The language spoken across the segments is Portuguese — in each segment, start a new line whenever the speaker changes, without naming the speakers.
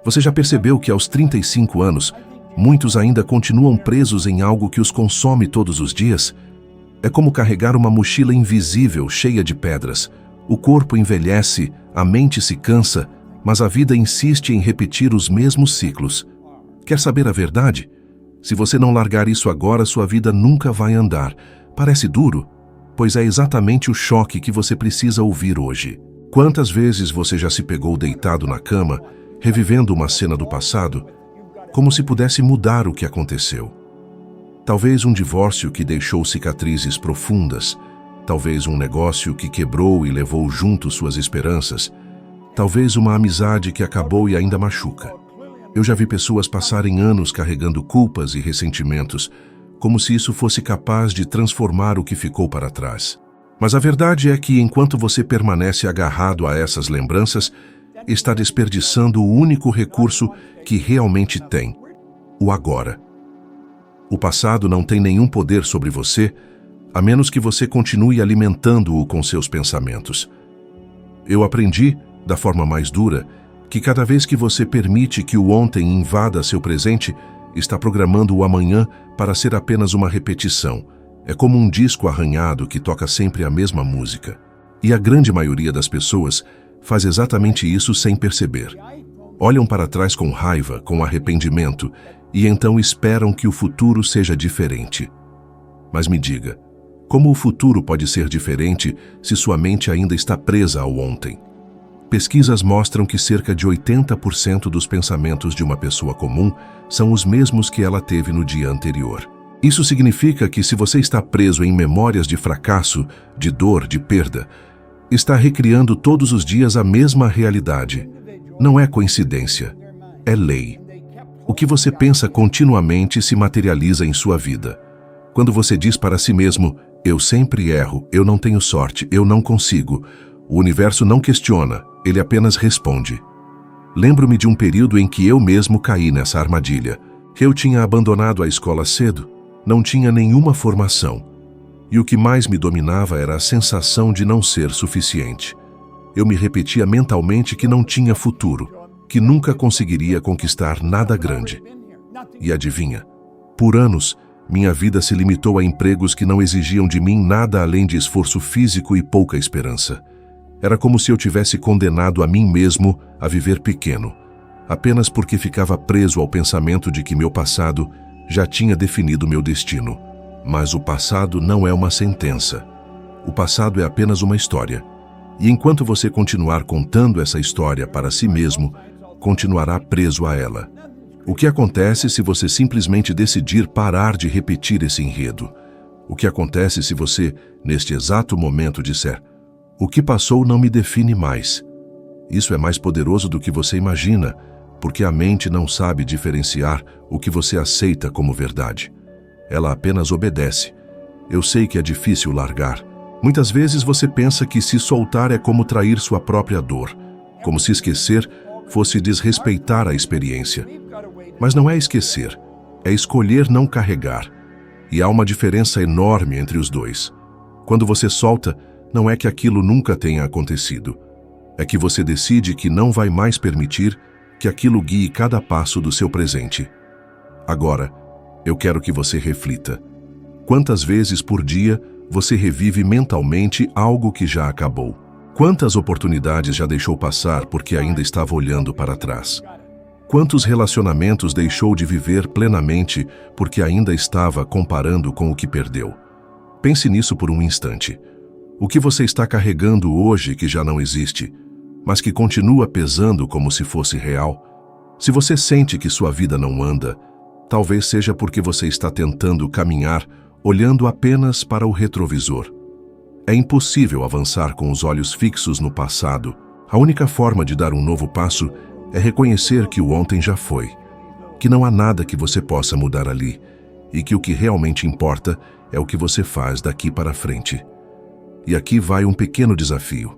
Você já percebeu que aos 35 anos, muitos ainda continuam presos em algo que os consome todos os dias? É como carregar uma mochila invisível cheia de pedras. O corpo envelhece, a mente se cansa, mas a vida insiste em repetir os mesmos ciclos. Quer saber a verdade? Se você não largar isso agora, sua vida nunca vai andar. Parece duro? Pois é exatamente o choque que você precisa ouvir hoje. Quantas vezes você já se pegou deitado na cama, revivendo uma cena do passado, como se pudesse mudar o que aconteceu? Talvez um divórcio que deixou cicatrizes profundas, talvez um negócio que quebrou e levou junto suas esperanças, talvez uma amizade que acabou e ainda machuca. Eu já vi pessoas passarem anos carregando culpas e ressentimentos, como se isso fosse capaz de transformar o que ficou para trás. Mas a verdade é que enquanto você permanece agarrado a essas lembranças, está desperdiçando o único recurso que realmente tem: o agora. O passado não tem nenhum poder sobre você, a menos que você continue alimentando-o com seus pensamentos. Eu aprendi, da forma mais dura, que cada vez que você permite que o ontem invada seu presente, está programando o amanhã para ser apenas uma repetição. É como um disco arranhado que toca sempre a mesma música. E a grande maioria das pessoas faz exatamente isso sem perceber. Olham para trás com raiva, com arrependimento, e então esperam que o futuro seja diferente. Mas me diga, como o futuro pode ser diferente se sua mente ainda está presa ao ontem? Pesquisas mostram que cerca de 80% dos pensamentos de uma pessoa comum são os mesmos que ela teve no dia anterior. Isso significa que se você está preso em memórias de fracasso, de dor, de perda, está recriando todos os dias a mesma realidade. Não é coincidência, é lei. O que você pensa continuamente se materializa em sua vida. Quando você diz para si mesmo: eu sempre erro, eu não tenho sorte, eu não consigo, o universo não questiona, ele apenas responde. Lembro-me de um período em que eu mesmo caí nessa armadilha. Eu tinha abandonado a escola cedo, não tinha nenhuma formação. E o que mais me dominava era a sensação de não ser suficiente. Eu me repetia mentalmente que não tinha futuro, que nunca conseguiria conquistar nada grande. E adivinha? Por anos, minha vida se limitou a empregos que não exigiam de mim nada além de esforço físico e pouca esperança. Era como se eu tivesse condenado a mim mesmo a viver pequeno, apenas porque ficava preso ao pensamento de que meu passado já tinha definido meu destino. Mas o passado não é uma sentença. O passado é apenas uma história. E enquanto você continuar contando essa história para si mesmo, continuará preso a ela. O que acontece se você simplesmente decidir parar de repetir esse enredo? O que acontece se você, neste exato momento, disser: o que passou não me define mais? Isso é mais poderoso do que você imagina, porque a mente não sabe diferenciar o que você aceita como verdade. Ela apenas obedece. Eu sei que é difícil largar. Muitas vezes você pensa que se soltar é como trair sua própria dor, como se esquecer fosse desrespeitar a experiência. Mas não é esquecer, é escolher não carregar. E há uma diferença enorme entre os dois. Quando você solta, não é que aquilo nunca tenha acontecido. É que você decide que não vai mais permitir que aquilo guie cada passo do seu presente. Agora, eu quero que você reflita. Quantas vezes por dia você revive mentalmente algo que já acabou? Quantas oportunidades já deixou passar porque ainda estava olhando para trás? Quantos relacionamentos deixou de viver plenamente porque ainda estava comparando com o que perdeu? Pense nisso por um instante. O que você está carregando hoje que já não existe, mas que continua pesando como se fosse real? Se você sente que sua vida não anda, talvez seja porque você está tentando caminhar olhando apenas para o retrovisor. É impossível avançar com os olhos fixos no passado. A única forma de dar um novo passo é reconhecer que o ontem já foi, que não há nada que você possa mudar ali, e que o que realmente importa é o que você faz daqui para frente. E aqui vai um pequeno desafio.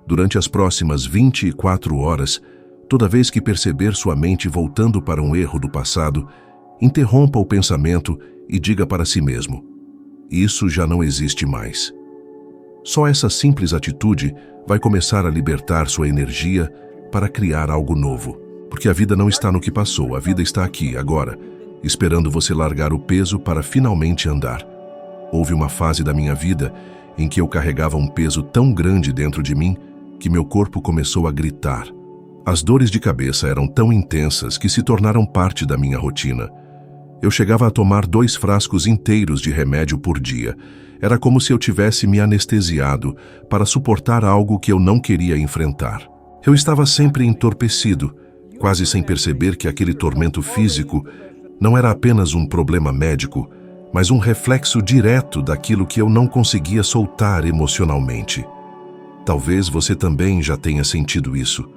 Durante as próximas 24 horas, toda vez que perceber sua mente voltando para um erro do passado, interrompa o pensamento e diga para si mesmo: isso já não existe mais. Só essa simples atitude vai começar a libertar sua energia para criar algo novo. Porque a vida não está no que passou, a vida está aqui, agora, esperando você largar o peso para finalmente andar. Houve uma fase da minha vida em que eu carregava um peso tão grande dentro de mim que meu corpo começou a gritar. As dores de cabeça eram tão intensas que se tornaram parte da minha rotina. Eu chegava a tomar 2 frascos inteiros de remédio por dia. Era como se eu tivesse me anestesiado para suportar algo que eu não queria enfrentar. Eu estava sempre entorpecido, quase sem perceber que aquele tormento físico não era apenas um problema médico, mas um reflexo direto daquilo que eu não conseguia soltar emocionalmente. Talvez você também já tenha sentido isso.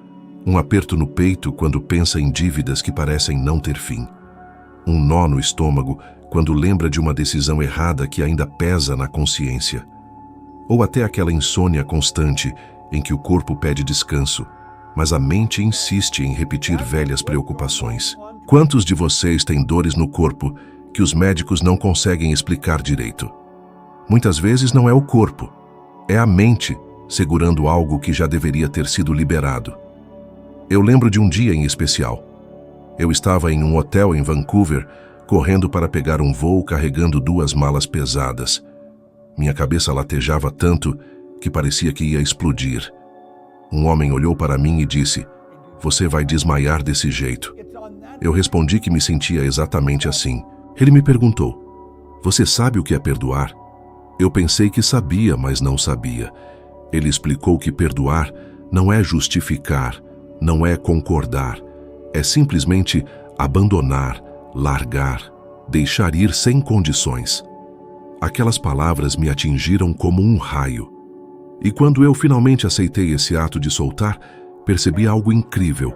Um aperto no peito quando pensa em dívidas que parecem não ter fim. Um nó no estômago quando lembra de uma decisão errada que ainda pesa na consciência. Ou até aquela insônia constante em que o corpo pede descanso, mas a mente insiste em repetir velhas preocupações. Quantos de vocês têm dores no corpo que os médicos não conseguem explicar direito? Muitas vezes não é o corpo, é a mente segurando algo que já deveria ter sido liberado. Eu lembro de um dia em especial. Eu estava em um hotel em Vancouver, correndo para pegar um voo carregando 2 malas pesadas. Minha cabeça latejava tanto que parecia que ia explodir. Um homem olhou para mim e disse: "Você vai desmaiar desse jeito." Eu respondi que me sentia exatamente assim. Ele me perguntou: "Você sabe o que é perdoar?" Eu pensei que sabia, mas não sabia. Ele explicou que perdoar não é justificar, não é concordar, é simplesmente abandonar, largar, deixar ir sem condições. Aquelas palavras me atingiram como um raio. E quando eu finalmente aceitei esse ato de soltar, percebi algo incrível.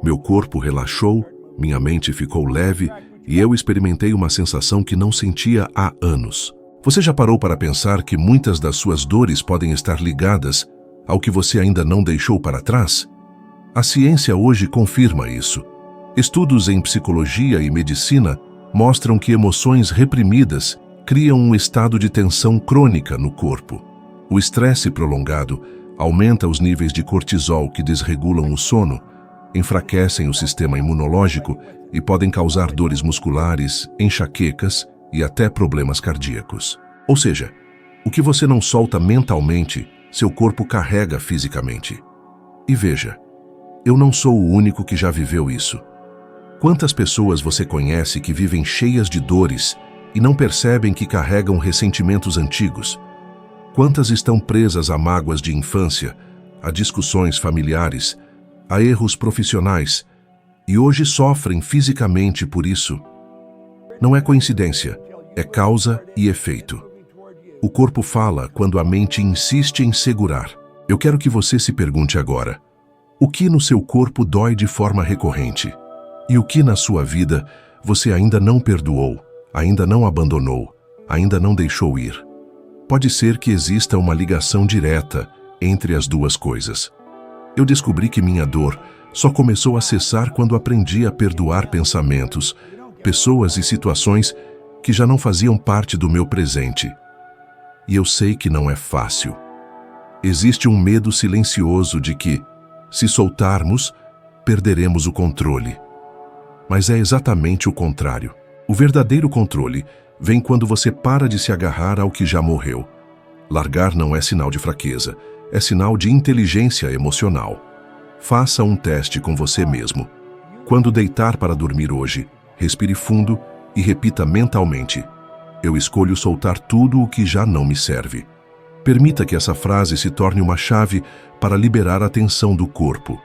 Meu corpo relaxou, minha mente ficou leve e eu experimentei uma sensação que não sentia há anos. Você já parou para pensar que muitas das suas dores podem estar ligadas ao que você ainda não deixou para trás? A ciência hoje confirma isso. Estudos em psicologia e medicina mostram que emoções reprimidas criam um estado de tensão crônica no corpo. O estresse prolongado aumenta os níveis de cortisol que desregulam o sono, enfraquecem o sistema imunológico e podem causar dores musculares, enxaquecas e até problemas cardíacos. Ou seja, o que você não solta mentalmente, seu corpo carrega fisicamente. E veja, eu não sou o único que já viveu isso. Quantas pessoas você conhece que vivem cheias de dores e não percebem que carregam ressentimentos antigos? Quantas estão presas a mágoas de infância, a discussões familiares, a erros profissionais e hoje sofrem fisicamente por isso? Não é coincidência, é causa e efeito. O corpo fala quando a mente insiste em segurar. Eu quero que você se pergunte agora: o que no seu corpo dói de forma recorrente? E o que na sua vida você ainda não perdoou, ainda não abandonou, ainda não deixou ir? Pode ser que exista uma ligação direta entre as duas coisas. Eu descobri que minha dor só começou a cessar quando aprendi a perdoar pensamentos, pessoas e situações que já não faziam parte do meu presente. E eu sei que não é fácil. Existe um medo silencioso de que, se soltarmos, perderemos o controle. Mas é exatamente o contrário. O verdadeiro controle vem quando você para de se agarrar ao que já morreu. Largar não é sinal de fraqueza, é sinal de inteligência emocional. Faça um teste com você mesmo. Quando deitar para dormir hoje, respire fundo e repita mentalmente: "Eu escolho soltar tudo o que já não me serve." Permita que essa frase se torne uma chave para liberar a tensão do corpo.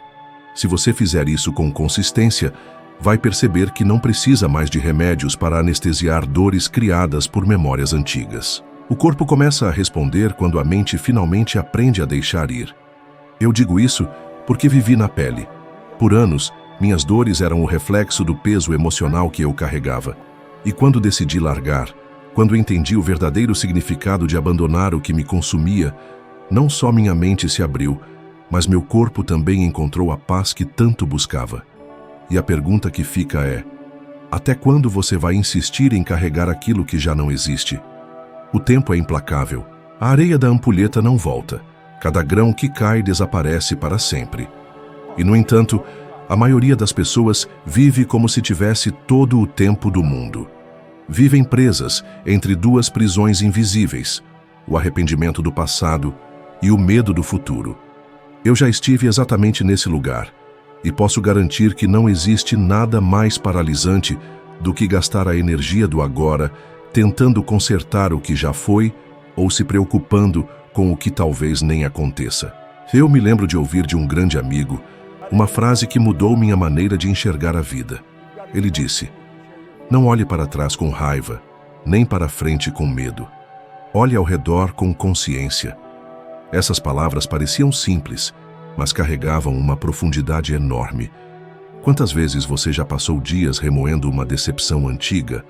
Se você fizer isso com consistência, vai perceber que não precisa mais de remédios para anestesiar dores criadas por memórias antigas. O corpo começa a responder quando a mente finalmente aprende a deixar ir. Eu digo isso porque vivi na pele. Por anos, minhas dores eram o reflexo do peso emocional que eu carregava. E quando decidi largar, quando entendi o verdadeiro significado de abandonar o que me consumia, não só minha mente se abriu, mas meu corpo também encontrou a paz que tanto buscava. E a pergunta que fica é: até quando você vai insistir em carregar aquilo que já não existe? O tempo é implacável. A areia da ampulheta não volta. Cada grão que cai desaparece para sempre. E, no entanto, A maioria das pessoas vive como se tivesse todo o tempo do mundo. Vivem presas entre duas prisões invisíveis, o arrependimento do passado e o medo do futuro. Eu já estive exatamente nesse lugar e posso garantir que não existe nada mais paralisante do que gastar a energia do agora tentando consertar o que já foi ou se preocupando com o que talvez nem aconteça. Eu me lembro de ouvir de um grande amigo uma frase que mudou minha maneira de enxergar a vida. Ele disse: "Não olhe para trás com raiva, nem para frente com medo. Olhe ao redor com consciência." Essas palavras pareciam simples, mas carregavam uma profundidade enorme. Quantas vezes você já passou dias remoendo uma decepção antiga,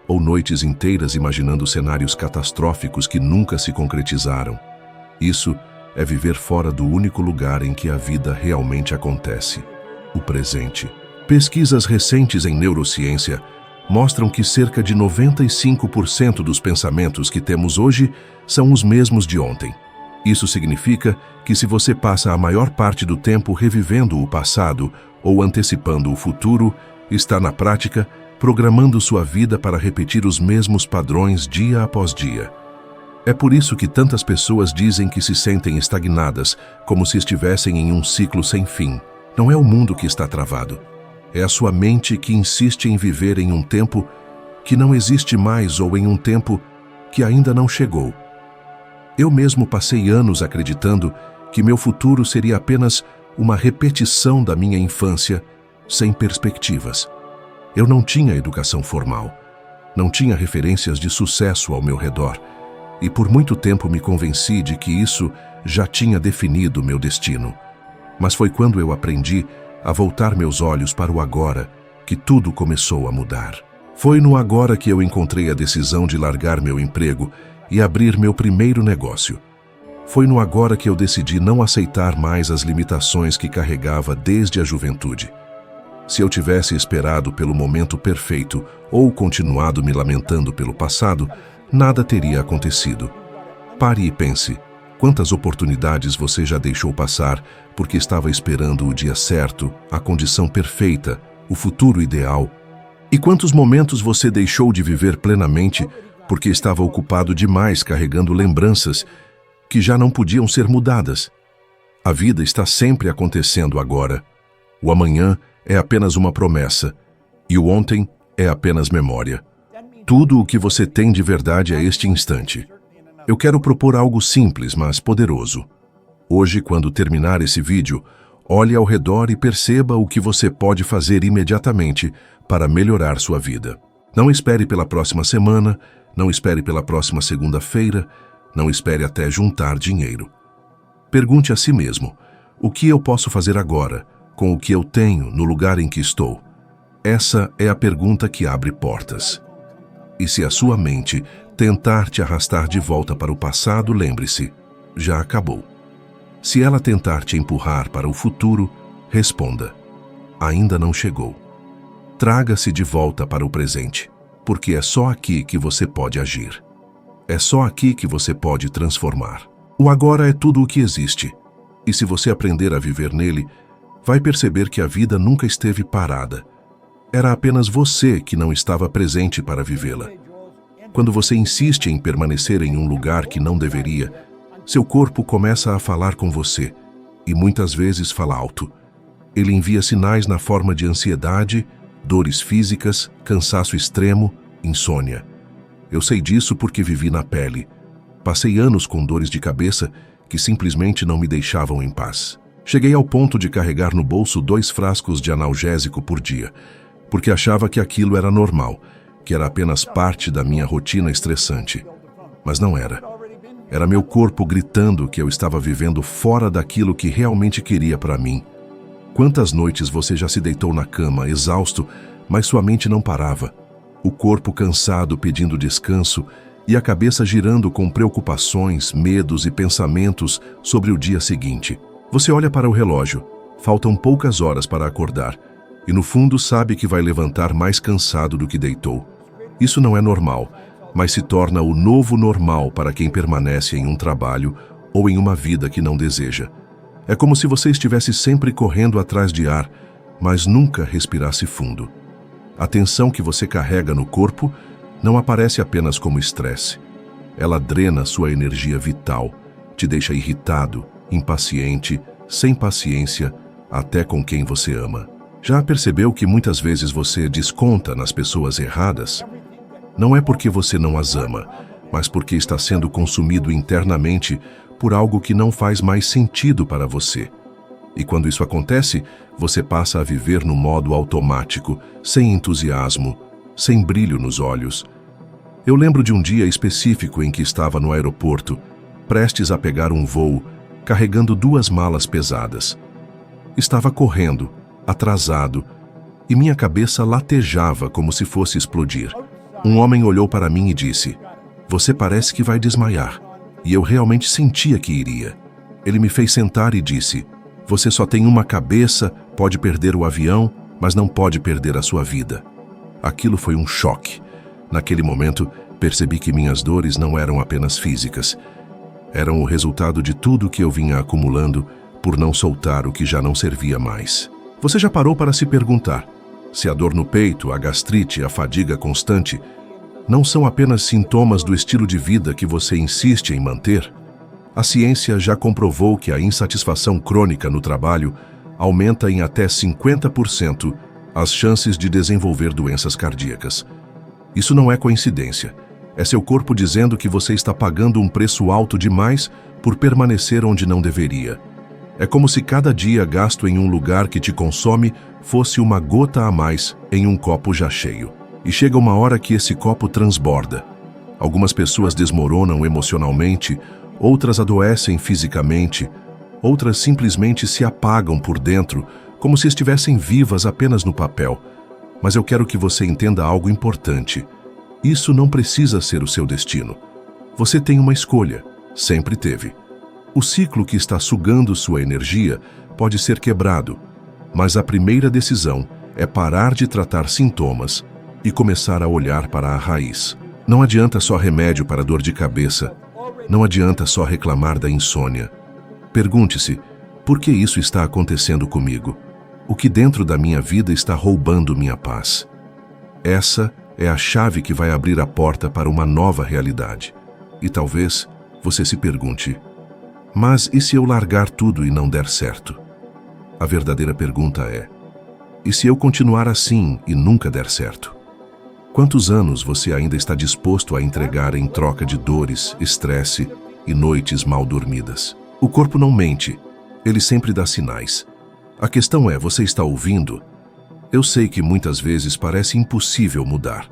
ou noites inteiras imaginando cenários catastróficos que nunca se concretizaram? Isso é viver fora do único lugar em que a vida realmente acontece, o presente. Pesquisas recentes em neurociência mostram que cerca de 95% dos pensamentos que temos hoje são os mesmos de ontem. Isso significa que se você passa a maior parte do tempo revivendo o passado ou antecipando o futuro, está na prática programando sua vida para repetir os mesmos padrões dia após dia. É por isso que tantas pessoas dizem que se sentem estagnadas, como se estivessem em um ciclo sem fim. Não é o mundo que está travado. É a sua mente que insiste em viver em um tempo que não existe mais ou em um tempo que ainda não chegou. Eu mesmo passei anos acreditando que meu futuro seria apenas uma repetição da minha infância, sem perspectivas. Eu não tinha educação formal, não tinha referências de sucesso ao meu redor, e por muito tempo me convenci de que isso já tinha definido meu destino. Mas foi quando eu aprendi a voltar meus olhos para o agora que tudo começou a mudar. Foi no agora que eu encontrei a decisão de largar meu emprego e abrir meu primeiro negócio. Foi no agora que eu decidi não aceitar mais as limitações que carregava desde a juventude. Se eu tivesse esperado pelo momento perfeito ou continuado me lamentando pelo passado, nada teria acontecido. Pare e pense. Quantas oportunidades você já deixou passar porque estava esperando o dia certo, a condição perfeita, o futuro ideal? E quantos momentos você deixou de viver plenamente porque estava ocupado demais carregando lembranças que já não podiam ser mudadas? A vida está sempre acontecendo agora. O amanhã é apenas uma promessa e o ontem é apenas memória. Tudo o que você tem de verdade é este instante. Eu quero propor algo simples, mas poderoso. Hoje, quando terminar esse vídeo, olhe ao redor e perceba o que você pode fazer imediatamente para melhorar sua vida. Não espere pela próxima semana, não espere pela próxima segunda-feira, não espere até juntar dinheiro. Pergunte a si mesmo: o que eu posso fazer agora, com o que eu tenho, no lugar em que estou? Essa é a pergunta que abre portas. E se a sua mente tentar te arrastar de volta para o passado, lembre-se, já acabou. Se ela tentar te empurrar para o futuro, responda: ainda não chegou. Traga-se de volta para o presente, porque é só aqui que você pode agir. É só aqui que você pode transformar. O agora é tudo o que existe, e se você aprender a viver nele, vai perceber que a vida nunca esteve parada. Era apenas você que não estava presente para vivê-la. Quando você insiste em permanecer em um lugar que não deveria, seu corpo começa a falar com você, e muitas vezes fala alto. Ele envia sinais na forma de ansiedade, dores físicas, cansaço extremo, insônia. Eu sei disso porque vivi na pele. Passei anos com dores de cabeça que simplesmente não me deixavam em paz. Cheguei ao ponto de carregar no bolso 2 frascos de analgésico por dia, porque achava que aquilo era normal, que era apenas parte da minha rotina estressante. Mas não era. Era meu corpo gritando que eu estava vivendo fora daquilo que realmente queria para mim. Quantas noites você já se deitou na cama, exausto, mas sua mente não parava? O corpo cansado pedindo descanso e a cabeça girando com preocupações, medos e pensamentos sobre o dia seguinte. Você olha para o relógio. Faltam poucas horas para acordar. E no fundo sabe que vai levantar mais cansado do que deitou. Isso não é normal, mas se torna o novo normal para quem permanece em um trabalho ou em uma vida que não deseja. É como se você estivesse sempre correndo atrás de ar, mas nunca respirasse fundo. A tensão que você carrega no corpo não aparece apenas como estresse. Ela drena sua energia vital, te deixa irritado, impaciente, sem paciência, até com quem você ama. Já percebeu que muitas vezes você desconta nas pessoas erradas? Não é porque você não as ama, mas porque está sendo consumido internamente por algo que não faz mais sentido para você. E quando isso acontece, você passa a viver no modo automático, sem entusiasmo, sem brilho nos olhos. Eu lembro de um dia específico em que estava no aeroporto, prestes a pegar um voo, carregando 2 malas pesadas. Estava correndo, atrasado, e minha cabeça latejava como se fosse explodir. Um homem olhou para mim e disse: "Você parece que vai desmaiar." E eu realmente sentia que iria. Ele me fez sentar e disse: "Você só tem uma cabeça, pode perder o avião, mas não pode perder a sua vida." Aquilo foi um choque. Naquele momento, percebi que minhas dores não eram apenas físicas. Eram o resultado de tudo que eu vinha acumulando por não soltar o que já não servia mais. Você já parou para se perguntar se a dor no peito, a gastrite, a fadiga constante não são apenas sintomas do estilo de vida que você insiste em manter? A ciência já comprovou que a insatisfação crônica no trabalho aumenta em até 50% as chances de desenvolver doenças cardíacas. Isso não é coincidência. É seu corpo dizendo que você está pagando um preço alto demais por permanecer onde não deveria. É como se cada dia gasto em um lugar que te consome fosse uma gota a mais em um copo já cheio. E chega uma hora que esse copo transborda. Algumas pessoas desmoronam emocionalmente, outras adoecem fisicamente, outras simplesmente se apagam por dentro, como se estivessem vivas apenas no papel. Mas eu quero que você entenda algo importante. Isso não precisa ser o seu destino. Você tem uma escolha, sempre teve. O ciclo que está sugando sua energia pode ser quebrado, mas a primeira decisão é parar de tratar sintomas e começar a olhar para a raiz. Não adianta só remédio para dor de cabeça. Não adianta só reclamar da insônia. Pergunte-se, por que isso está acontecendo comigo? O que dentro da minha vida está roubando minha paz? Essa é a chave que vai abrir a porta para uma nova realidade. E talvez você se pergunte, mas e se eu largar tudo e não der certo? A verdadeira pergunta é, e se eu continuar assim e nunca der certo? Quantos anos você ainda está disposto a entregar em troca de dores, estresse e noites mal dormidas? O corpo não mente, ele sempre dá sinais. A questão é, você está ouvindo? Eu sei que muitas vezes parece impossível mudar.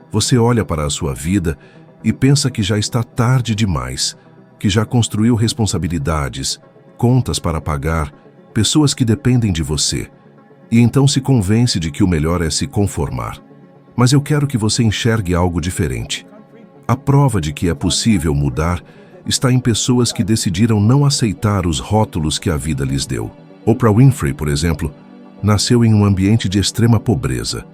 Você olha para a sua vida e pensa que já está tarde demais, que já construiu responsabilidades, contas para pagar, pessoas que dependem de você, e então se convence de que o melhor é se conformar. Mas eu quero que você enxergue algo diferente. A prova de que é possível mudar está em pessoas que decidiram não aceitar os rótulos que a vida lhes deu. Oprah Winfrey, por exemplo, nasceu em um ambiente de extrema pobreza,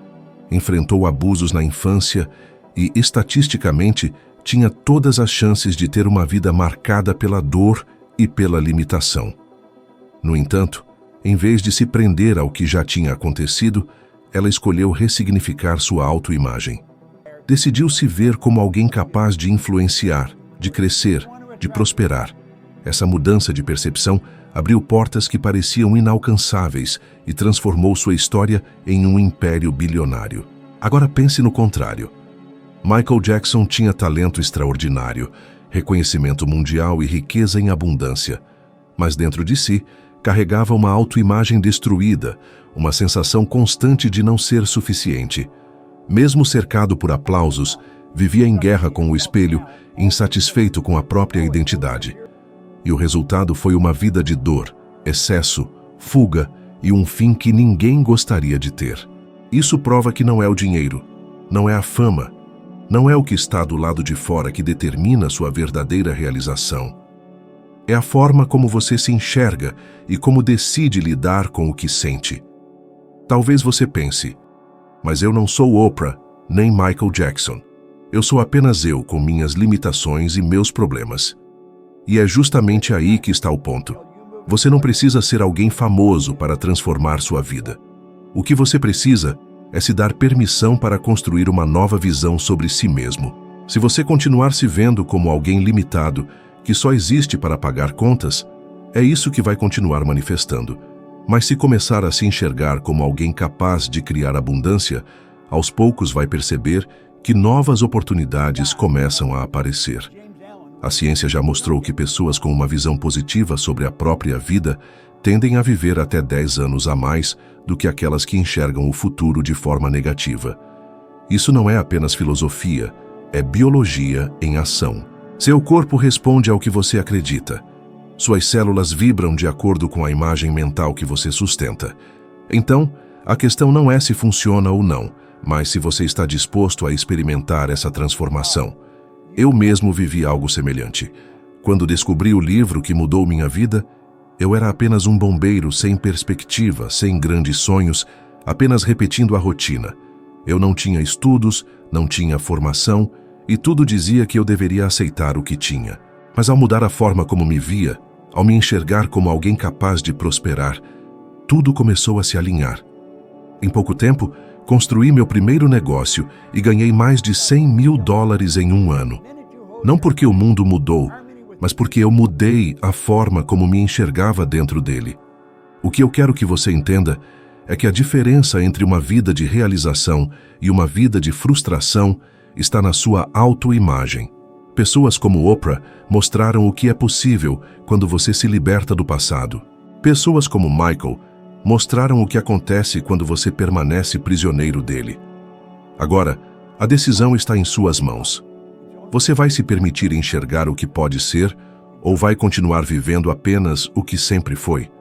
enfrentou abusos na infância e, estatisticamente, tinha todas as chances de ter uma vida marcada pela dor e pela limitação. No entanto, em vez de se prender ao que já tinha acontecido, ela escolheu ressignificar sua autoimagem. Decidiu se ver como alguém capaz de influenciar, de crescer, de prosperar. Essa mudança de percepção abriu portas que pareciam inalcançáveis e transformou sua história em um império bilionário. Agora pense no contrário. Michael Jackson tinha talento extraordinário, reconhecimento mundial e riqueza em abundância, mas dentro de si carregava uma autoimagem destruída, uma sensação constante de não ser suficiente. Mesmo cercado por aplausos, vivia em guerra com o espelho, insatisfeito com a própria identidade. E o resultado foi uma vida de dor, excesso, fuga e um fim que ninguém gostaria de ter. Isso prova que não é o dinheiro, não é a fama, não é o que está do lado de fora que determina sua verdadeira realização. É a forma como você se enxerga e como decide lidar com o que sente. Talvez você pense, mas eu não sou Oprah, nem Michael Jackson. Eu sou apenas eu com minhas limitações e meus problemas. E é justamente aí que está o ponto. Você não precisa ser alguém famoso para transformar sua vida. O que você precisa é se dar permissão para construir uma nova visão sobre si mesmo. Se você continuar se vendo como alguém limitado, que só existe para pagar contas, é isso que vai continuar manifestando. Mas se começar a se enxergar como alguém capaz de criar abundância, aos poucos vai perceber que novas oportunidades começam a aparecer. A ciência já mostrou que pessoas com uma visão positiva sobre a própria vida tendem a viver até 10 anos a mais do que aquelas que enxergam o futuro de forma negativa. Isso não é apenas filosofia, é biologia em ação. Seu corpo responde ao que você acredita. Suas células vibram de acordo com a imagem mental que você sustenta. Então, a questão não é se funciona ou não, mas se você está disposto a experimentar essa transformação. Eu mesmo vivi algo semelhante. Quando descobri o livro que mudou minha vida, eu era apenas um bombeiro sem perspectiva, sem grandes sonhos, apenas repetindo a rotina. Eu não tinha estudos, não tinha formação, e tudo dizia que eu deveria aceitar o que tinha. Mas ao mudar a forma como me via, ao me enxergar como alguém capaz de prosperar, tudo começou a se alinhar. Em pouco tempo, construí meu primeiro negócio e ganhei mais de $100.000 em um ano. Não porque o mundo mudou, mas porque eu mudei a forma como me enxergava dentro dele. O que eu quero que você entenda é que a diferença entre uma vida de realização e uma vida de frustração está na sua autoimagem. Pessoas como Oprah mostraram o que é possível quando você se liberta do passado. Pessoas como Michael mostraram o que acontece quando você permanece prisioneiro dele. Agora, a decisão está em suas mãos. Você vai se permitir enxergar o que pode ser ou vai continuar vivendo apenas o que sempre foi?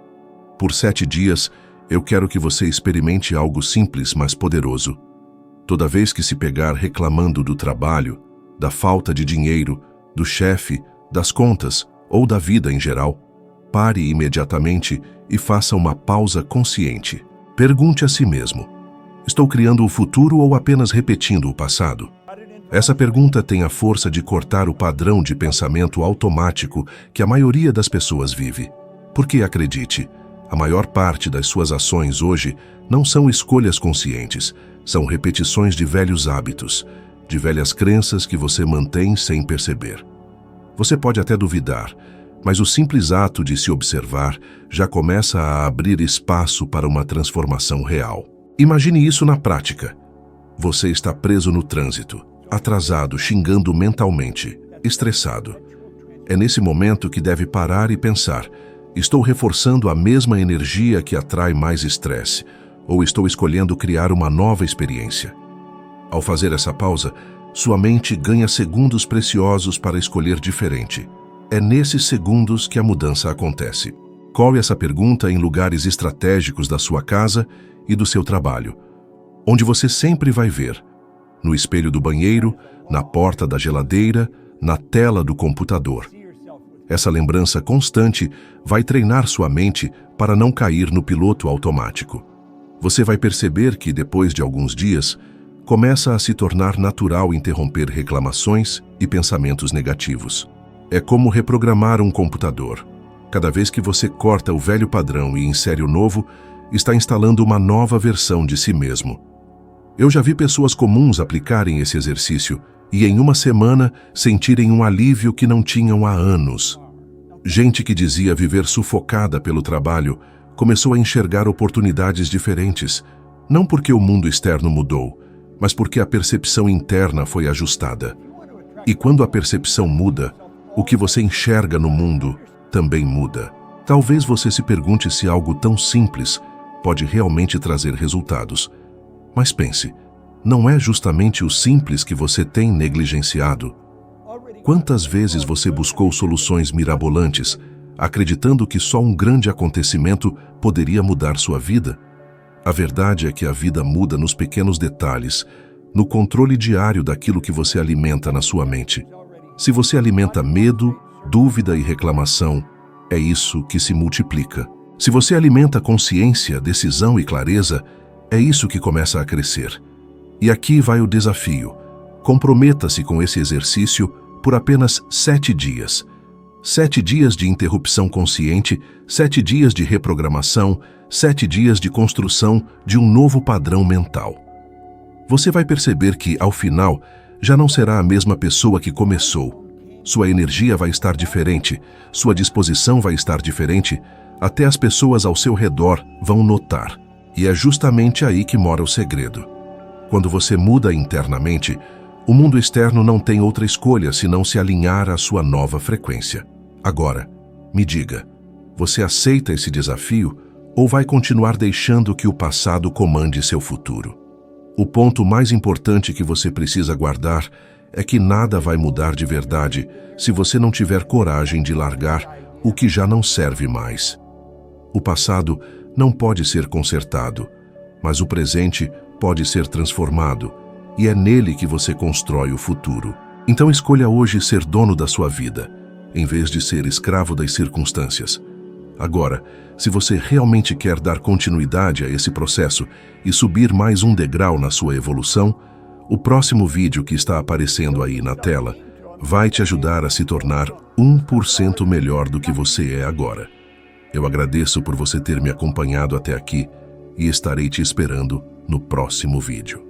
Por 7 dias, eu quero que você experimente algo simples, mas poderoso. Toda vez que se pegar reclamando do trabalho, da falta de dinheiro, do chefe, das contas ou da vida em geral, pare imediatamente e faça uma pausa consciente. Pergunte a si mesmo: estou criando o futuro ou apenas repetindo o passado? Essa pergunta tem a força de cortar o padrão de pensamento automático que a maioria das pessoas vive. Porque, acredite, a maior parte das suas ações hoje não são escolhas conscientes, são repetições de velhos hábitos, de velhas crenças que você mantém sem perceber. Você pode até duvidar, mas o simples ato de se observar já começa a abrir espaço para uma transformação real. Imagine isso na prática. Você está preso no trânsito, atrasado, xingando mentalmente, estressado. É nesse momento que deve parar e pensar: estou reforçando a mesma energia que atrai mais estresse, ou estou escolhendo criar uma nova experiência? Ao fazer essa pausa, sua mente ganha segundos preciosos para escolher diferente. É nesses segundos que a mudança acontece. Cole essa pergunta em lugares estratégicos da sua casa e do seu trabalho, onde você sempre vai ver: no espelho do banheiro, na porta da geladeira, na tela do computador. Essa lembrança constante vai treinar sua mente para não cair no piloto automático. Você vai perceber que, depois de alguns dias, começa a se tornar natural interromper reclamações e pensamentos negativos. É como reprogramar um computador. Cada vez que você corta o velho padrão e insere o novo, está instalando uma nova versão de si mesmo. Eu já vi pessoas comuns aplicarem esse exercício e em uma semana sentirem um alívio que não tinham há anos. Gente que dizia viver sufocada pelo trabalho começou a enxergar oportunidades diferentes, não porque o mundo externo mudou, mas porque a percepção interna foi ajustada. E quando a percepção muda, o que você enxerga no mundo também muda. Talvez você se pergunte se algo tão simples pode realmente trazer resultados. Mas pense, não é justamente o simples que você tem negligenciado? Quantas vezes você buscou soluções mirabolantes, acreditando que só um grande acontecimento poderia mudar sua vida? A verdade é que a vida muda nos pequenos detalhes, no controle diário daquilo que você alimenta na sua mente. Se você alimenta medo, dúvida e reclamação, é isso que se multiplica. Se você alimenta consciência, decisão e clareza, é isso que começa a crescer. E aqui vai o desafio. Comprometa-se com esse exercício por apenas 7 dias. 7 dias de interrupção consciente, 7 dias de reprogramação, 7 dias de construção de um novo padrão mental. Você vai perceber que, ao final, já não será a mesma pessoa que começou. Sua energia vai estar diferente, sua disposição vai estar diferente, até as pessoas ao seu redor vão notar. E é justamente aí que mora o segredo. Quando você muda internamente, o mundo externo não tem outra escolha senão se alinhar à sua nova frequência. Agora, me diga, você aceita esse desafio ou vai continuar deixando que o passado comande seu futuro? O ponto mais importante que você precisa guardar é que nada vai mudar de verdade se você não tiver coragem de largar o que já não serve mais. O passado não pode ser consertado, mas o presente pode ser transformado, e é nele que você constrói o futuro. Então escolha hoje ser dono da sua vida, em vez de ser escravo das circunstâncias. Agora, se você realmente quer dar continuidade a esse processo e subir mais um degrau na sua evolução, o próximo vídeo que está aparecendo aí na tela vai te ajudar a se tornar 1% melhor do que você é agora. Eu agradeço por você ter me acompanhado até aqui e estarei te esperando no próximo vídeo.